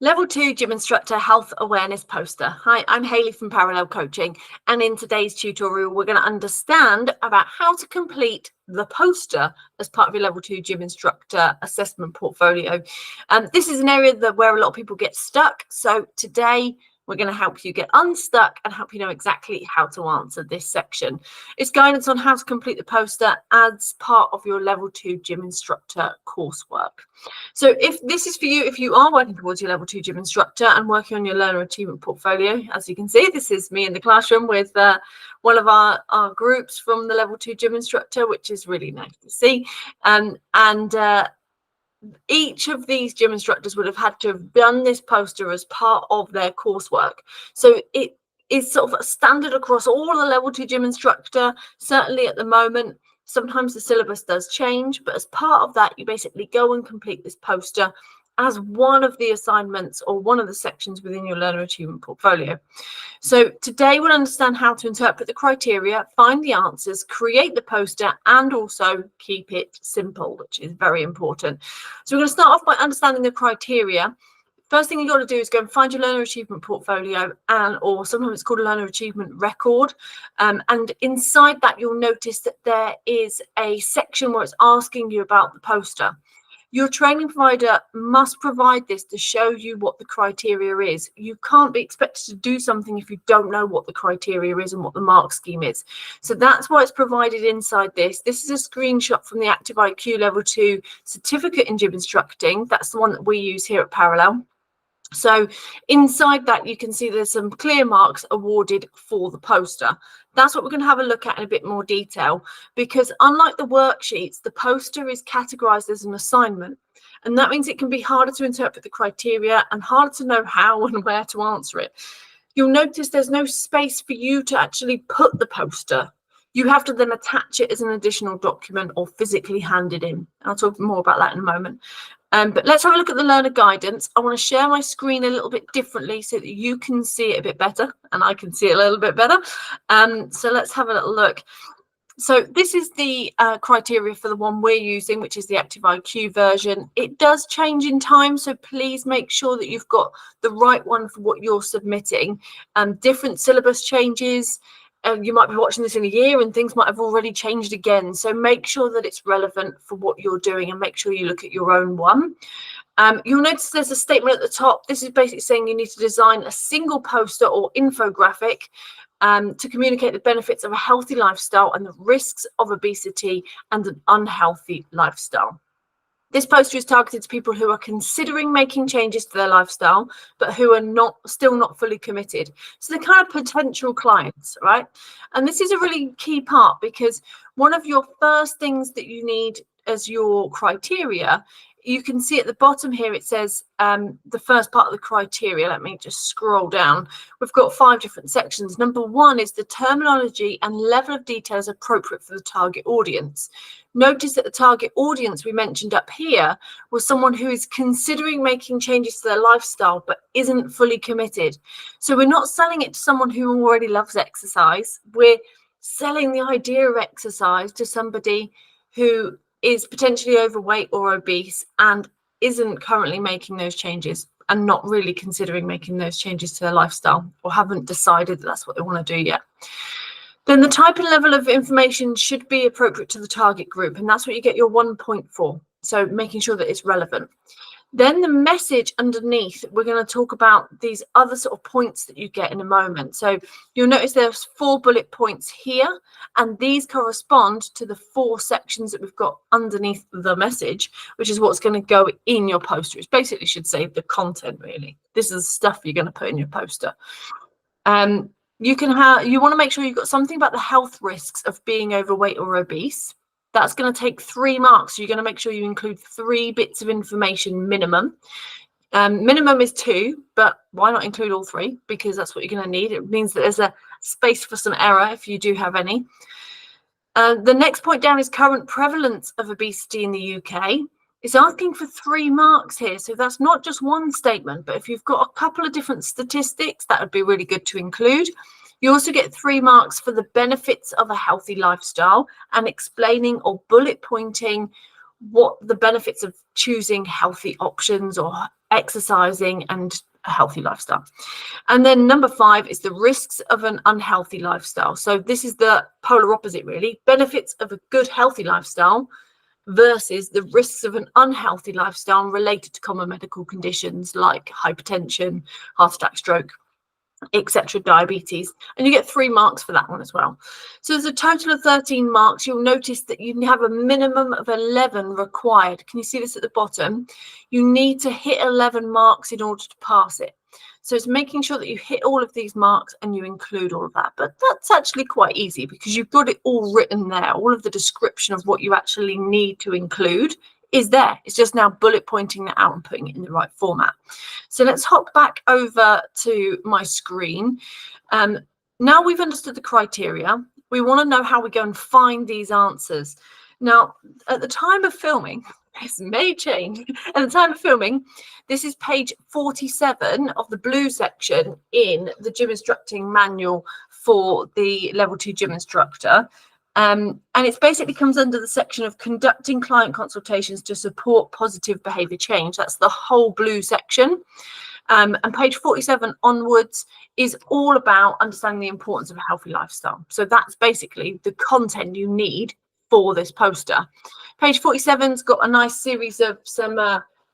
Level 2 Gym Instructor Health Awareness Poster. Hi, I'm Hayley from Parallel Coaching, and in today's tutorial we're going to understand about how to complete the poster as part of your Level 2 Gym Instructor assessment portfolio. This is an area where a lot of people get stuck, so today we're going to help you get unstuck and help you know exactly how to answer this section. It's guidance on how to complete the poster as part of your Level 2 Gym Instructor coursework. So if this is for you, if you are working towards your Level 2 Gym Instructor and working on your learner achievement portfolio, as you can see, this is me in the classroom with one of our groups from the Level 2 Gym Instructor, which is really nice to see. Each of these gym instructors would have had to have done this poster as part of their coursework. So it is sort of a standard across all the Level 2 Gym Instructor, certainly at the moment. Sometimes the syllabus does change, but as part of that, you basically go and complete this poster as one of the assignments or one of the sections within your learner achievement portfolio. So today we'll understand how to interpret the criteria, find the answers, create the poster, and also keep it simple, which is very important. So we're going to start off by understanding the criteria. First thing you've got to do is go and find your learner achievement portfolio, or sometimes it's called a learner achievement record. And inside that, you'll notice that there is a section where it's asking you about the poster. Your training provider must provide this to show you what the criteria is. You can't be expected to do something if you don't know what the criteria is and what the mark scheme is. So that's why it's provided inside this. This is a screenshot from the Active IQ Level 2 certificate in gym instructing. That's the one that we use here at Parallel. So inside that, you can see there's some clear marks awarded for the poster. That's what we're going to have a look at in a bit more detail, because unlike the worksheets, the poster is categorized as an assignment. And that means it can be harder to interpret the criteria and harder to know how and where to answer it. You'll notice there's no space for you to actually put the poster. You have to then attach it as an additional document or physically hand it in. I'll talk more about that in a moment. But let's have a look at the learner guidance. I want to share my screen a little bit differently so that you can see it a bit better and I can see it a little bit better. So let's have a little look. So this is the criteria for the one we're using, which is the Active IQ version. It does change in time, so please make sure that you've got the right one for what you're submitting. Different syllabus changes. You might be watching this in a year and things might have already changed again. So make sure that it's relevant for what you're doing and make sure you look at your own one. You'll notice there's a statement at the top. This is basically saying you need to design a single poster or infographic to communicate the benefits of a healthy lifestyle and the risks of obesity and an unhealthy lifestyle. This poster is targeted to people who are considering making changes to their lifestyle, but who are still not fully committed. So they're kind of potential clients, right? And this is a really key part, because one of your first things that you need as your criteria, you can see at the bottom here, it says the first part of the criteria. Let me just scroll down. We've got 5 different sections. Number 1 is the terminology and level of detail is appropriate for the target audience. Notice that the target audience we mentioned up here was someone who is considering making changes to their lifestyle but isn't fully committed. So we're not selling it to someone who already loves exercise. We're selling the idea of exercise to somebody who is potentially overweight or obese and isn't currently making those changes and not really considering making those changes to their lifestyle, or haven't decided that that's what they want to do yet. Then the type and level of information should be appropriate to the target group, and that's what you get your 1 point for. So making sure that it's relevant. Then the message underneath, we're going to talk about these other sort of points that you get in a moment. So you'll notice there's 4 bullet points here, and these correspond to the 4 sections that we've got underneath the message, which is what's going to go in your poster. It basically should say the content, really. This is the stuff you're going to put in your poster. You want to make sure you've got something about the health risks of being overweight or obese. That's going to take 3 marks. So you're going to make sure you include 3 bits of information minimum. Minimum is 2, but why not include all 3? Because that's what you're going to need. It means that there's a space for some error if you do have any. The next point down is current prevalence of obesity in the UK. It's asking for 3 marks here. So that's not just one statement, but if you've got a couple of different statistics, that would be really good to include. You also get 3 marks for the benefits of a healthy lifestyle and explaining or bullet pointing what the benefits of choosing healthy options or exercising and a healthy lifestyle. And then number 5 is the risks of an unhealthy lifestyle. So this is the polar opposite, really. Benefits of a good healthy lifestyle versus the risks of an unhealthy lifestyle related to common medical conditions like hypertension, heart attack, stroke, etc., diabetes. And you get 3 marks for that one as well. So there's a total of 13 marks. You'll notice that you have a minimum of 11 required. Can you see this at the bottom? You need to hit 11 marks in order to pass it. So it's making sure that you hit all of these marks and you include all of that. But that's actually quite easy because you've got it all written there. All of the description of what you actually need to include is there. It's just now bullet pointing that out and putting it in the right format. So let's hop back over to my screen. Now we've understood the criteria. We want to know how we go and find these answers. Now, at the time of filming, this may change. At the time of filming, this is page 47 of the blue section in the gym instructing manual for the level 2 gym instructor. And it basically comes under the section of conducting client consultations to support positive behavior change. That's the whole blue section. And page 47 onwards is all about understanding the importance of a healthy lifestyle. So that's basically the content you need for this poster. Page 47's got a nice series of some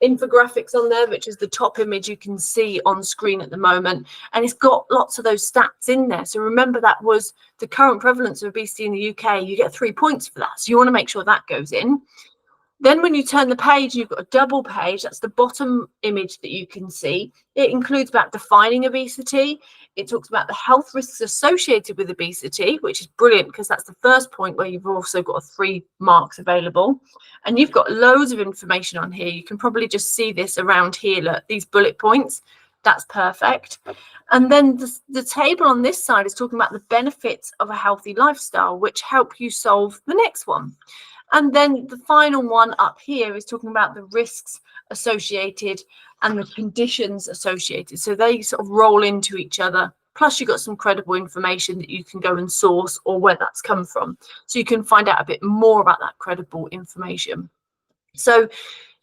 infographics on there, which is the top image you can see on screen at the moment, and it's got lots of those stats in there. So remember, that was the current prevalence of obesity in the UK. You get 3 points for that, so you want to make sure that goes in. Then when you turn the page, you've got a double page. That's the bottom image that you can see. It includes about defining obesity. It talks about the health risks associated with obesity, which is brilliant because that's the first point where you've also got 3 marks available. And you've got loads of information on here. You can probably just see this around here, look, these bullet points. That's perfect. And then the table on this side is talking about the benefits of a healthy lifestyle, which help you solve the next one. And then the final one up here is talking about the risks associated and the conditions associated. So they sort of roll into each other. Plus, you've got some credible information that you can go and source or where that's come from. So you can find out a bit more about that credible information. So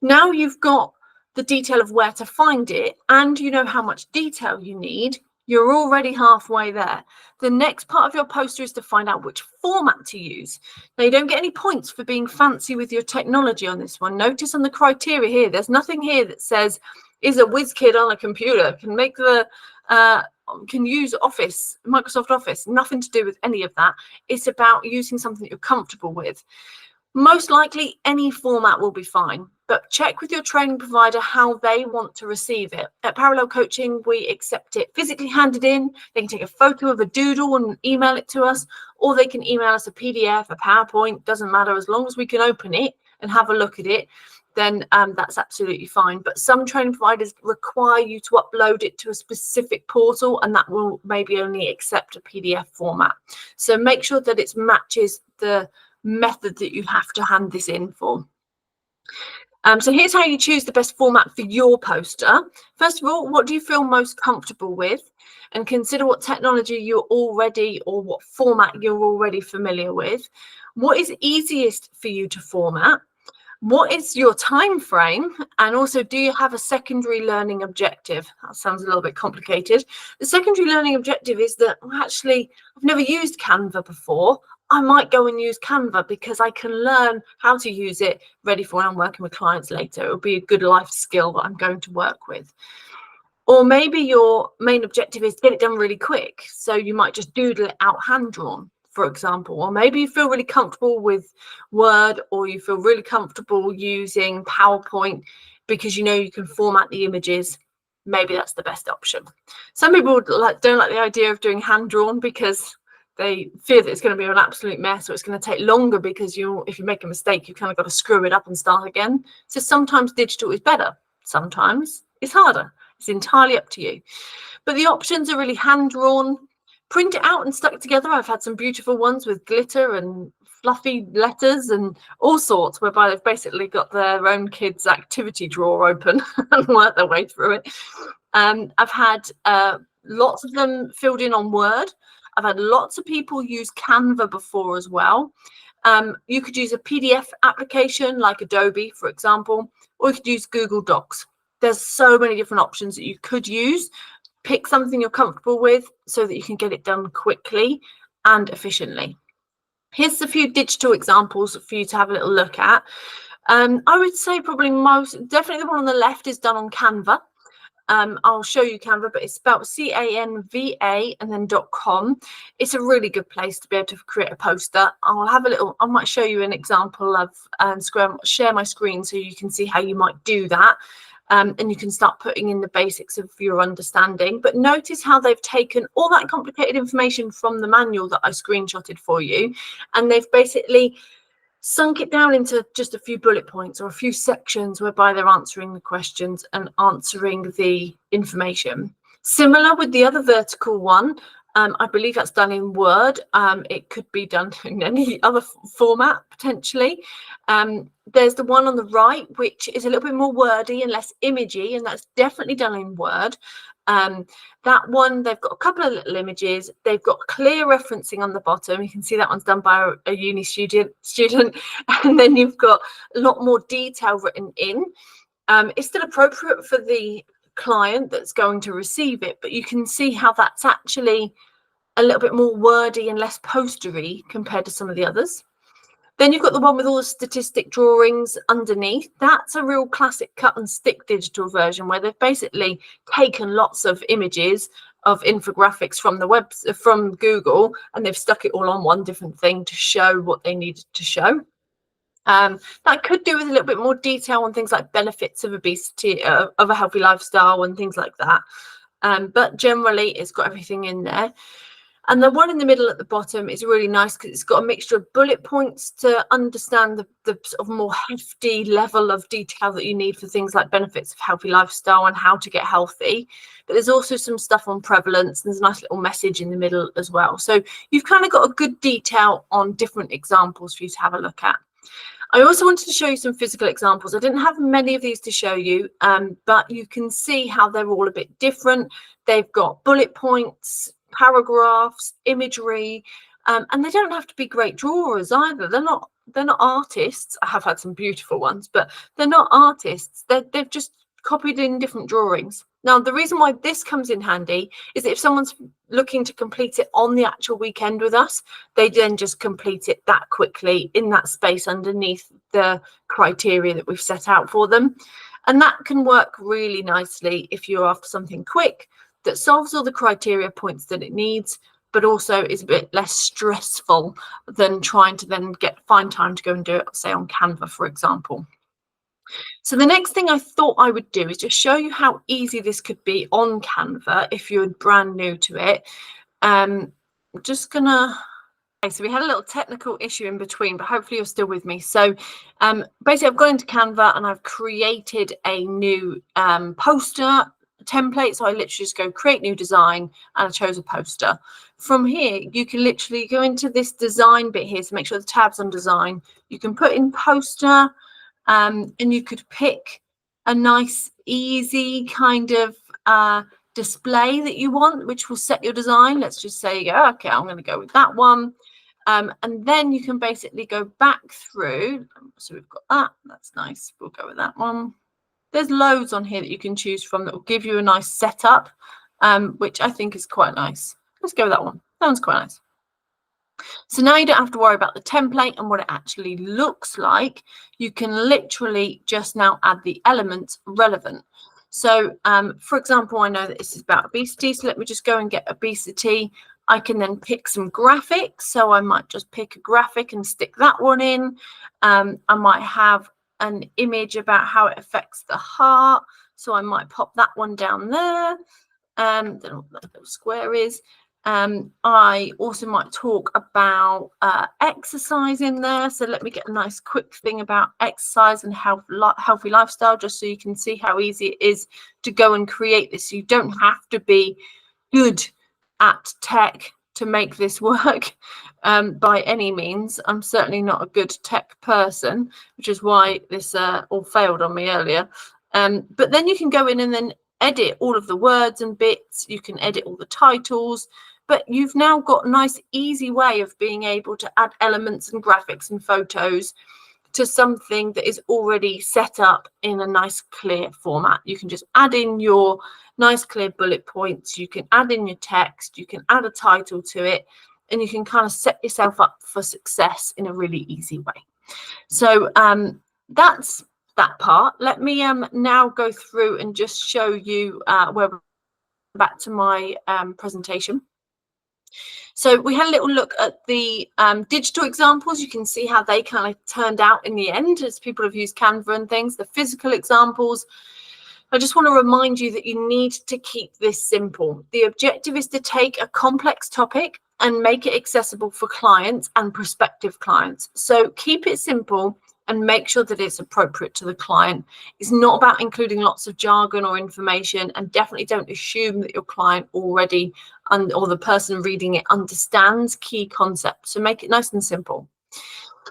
now you've got the detail of where to find it and you know how much detail you need. You're already halfway there. The next part of your poster is to find out which format to use. Now, you don't get any points for being fancy with your technology on this one. Notice on the criteria here, there's nothing here that says, is a whiz kid on a computer, can make the, can use Office, Microsoft Office. Nothing to do with any of that. It's about using something that you're comfortable with. Most likely any format will be fine, but check with your training provider how they want to receive it. At Parallel Coaching, we accept it physically handed in. They can take a photo of a doodle and email it to us, or they can email us a PDF, a PowerPoint, doesn't matter. As long as we can open it and have a look at it, then that's absolutely fine. But some training providers require you to upload it to a specific portal, and that will maybe only accept a PDF format. So make sure that it matches the method that you have to hand this in for. So here's how you choose the best format for your poster. First of all, what do you feel most comfortable with? And consider what technology you're already, or what format you're already familiar with. What is easiest for you to format? What is your time frame? And also, do you have a secondary learning objective? That sounds a little bit complicated. The secondary learning objective is that, well, actually, I've never used Canva before. I might go and use Canva because I can learn how to use it ready for when I'm working with clients later. It'll be a good life skill that I'm going to work with. Or maybe your main objective is to get it done really quick. So you might just doodle it out hand-drawn, for example. Or maybe you feel really comfortable with Word, or you feel really comfortable using PowerPoint because you know you can format the images. Maybe that's the best option. Some people don't like the idea of doing hand-drawn because they fear that it's going to be an absolute mess, or it's going to take longer because if you make a mistake, you kind of got to screw it up and start again. So sometimes digital is better. Sometimes it's harder. It's entirely up to you. But the options are really hand-drawn, print it out and stuck together. I've had some beautiful ones with glitter and fluffy letters and all sorts, whereby they've basically got their own kids' activity drawer open and work their way through it. I've had lots of them filled in on Word. I've had lots of people use Canva before as well. You could use a PDF application like Adobe, for example, or you could use Google Docs. There's so many different options that you could use. Pick something you're comfortable with so that you can get it done quickly and efficiently. Here's a few digital examples for you to have a little look at. I would say probably definitely the one on the left is done on Canva. I'll show you Canva, but it's spelled Canva and then .com. It's a really good place to be able to create a poster. I might show you an example of share my screen so you can see how you might do that. And you can start putting in the basics of your understanding. But notice how they've taken all that complicated information from the manual that I screenshotted for you, and they've basically sunk it down into just a few bullet points or a few sections whereby they're answering the questions and answering the information. Similar with the other vertical one, I believe that's done in Word. It could be done in any other format potentially. There's the one on the right, which is a little bit more wordy and less imagey, and that's definitely done in Word. That one, they've got a couple of little images. They've got clear referencing on the bottom. You can see that one's done by a uni student, and then you've got a lot more detail written in. It's still appropriate for the client that's going to receive it, but you can see how that's actually a little bit more wordy and less postery compared to some of the others. Then you've got the one with all the statistic drawings underneath. That's a real classic cut and stick digital version where they've basically taken lots of images of infographics from Google, and they've stuck it all on one different thing to show what they needed to show. That could do with a little bit more detail on things like benefits of obesity, of a healthy lifestyle and things like that. But generally, it's got everything in there. And the one in the middle at the bottom is really nice because it's got a mixture of bullet points to understand the sort of more hefty level of detail that you need for things like benefits of healthy lifestyle and how to get healthy. But there's also some stuff on prevalence. There's a nice little message in the middle as well. So you've kind of got a good detail on different examples for you to have a look at. I also wanted to show you some physical examples. I didn't have many of these to show you, but you can see how they're all a bit different. They've got bullet points, paragraphs, imagery, and they don't have to be great drawers either. They're not artists. I have had some beautiful ones, but they're not artists. They've just copied in different drawings. Now, the reason why this comes in handy is that if someone's looking to complete it on the actual weekend with us, they then just complete it that quickly in that space underneath the criteria that we've set out for them. And that can work really nicely if you're after something quick that solves all the criteria points that it needs, but also is a bit less stressful than trying to then find time to go and do it, say, on Canva, for example. So the next thing I thought I would do is just show you how easy this could be on Canva if you're brand new to it. I'm just gonna. Okay, so we had a little technical issue in between, but hopefully you're still with me. So basically, I've gone into Canva and I've created a new poster template. So I literally just go create new design, and I chose a poster. From here, you can literally go into this design bit here. So make sure the tab's on design. You can put in poster. And you could pick a nice, easy kind of display that you want, which will set your design. Let's just say, okay, I'm going to go with that one. And then you can basically go back through. So we've got that. That's nice. We'll go with that one. There's loads on here that you can choose from that will give you a nice setup, which I think is quite nice. Let's go with that one. That one's quite nice. So now you don't have to worry about the template and what it actually looks like. You can literally just now add the elements relevant. So, for example, I know that this is about obesity. So let me just go and get obesity. I can then pick some graphics. So I might just pick a graphic and stick that one in. I might have an image about how it affects the heart. So I might pop that one down there. Don't know what that little square is. I also might talk about exercise in there. So let me get a nice quick thing about exercise and healthy lifestyle, just so you can see how easy it is to go and create this. You don't have to be good at tech to make this work by any means. I'm certainly not a good tech person, which is why this all failed on me earlier. But then you can go in and then edit all of the words and bits. You can edit all the titles. but you've now got a nice, easy way of being able to add elements and graphics and photos to something that is already set up in a nice, clear format. You can just add in your nice, clear bullet points. You can add in your text. You can add a title to it, and you can kind of set yourself up for success in a really easy way. So that's that part. Let me now go through and just show you where we're back to my presentation. So we had a little look at the digital examples. You can see how they kind of turned out in the end as people have used Canva and things. The physical examples, I just want to remind you that you need to keep this simple. The objective is to take a complex topic and make it accessible for clients and prospective clients. So keep it simple and make sure that it's appropriate to the client. It's not about including lots of jargon or information, and definitely don't assume that your client already or the person reading it understands key concepts. So make it nice and simple.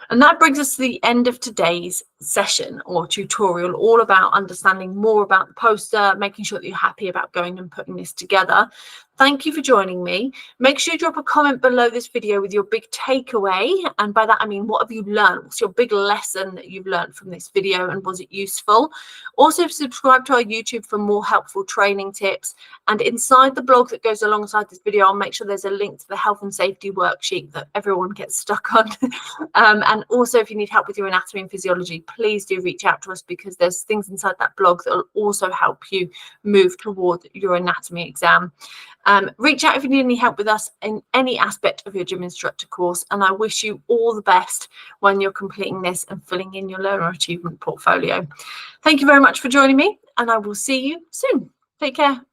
And that brings us to the end of today's session or tutorial, all about understanding more about the poster, making sure that you're happy about going and putting this together. Thank you for joining me. Make sure you drop a comment below this video with your big takeaway. And by that, I mean, what have you learned? What's your big lesson that you've learned from this video, and was it useful? Also, subscribe to our YouTube for more helpful training tips. And inside the blog that goes alongside this video, I'll make sure there's a link to the health and safety worksheet that everyone gets stuck on. And also, if you need help with your anatomy and physiology, please do reach out to us, because there's things inside that blog that will also help you move toward your anatomy exam. Reach out if you need any help with us in any aspect of your gym instructor course, and I wish you all the best when you're completing this and filling in your learner achievement portfolio. Thank you very much for joining me, and I will see you soon. Take care.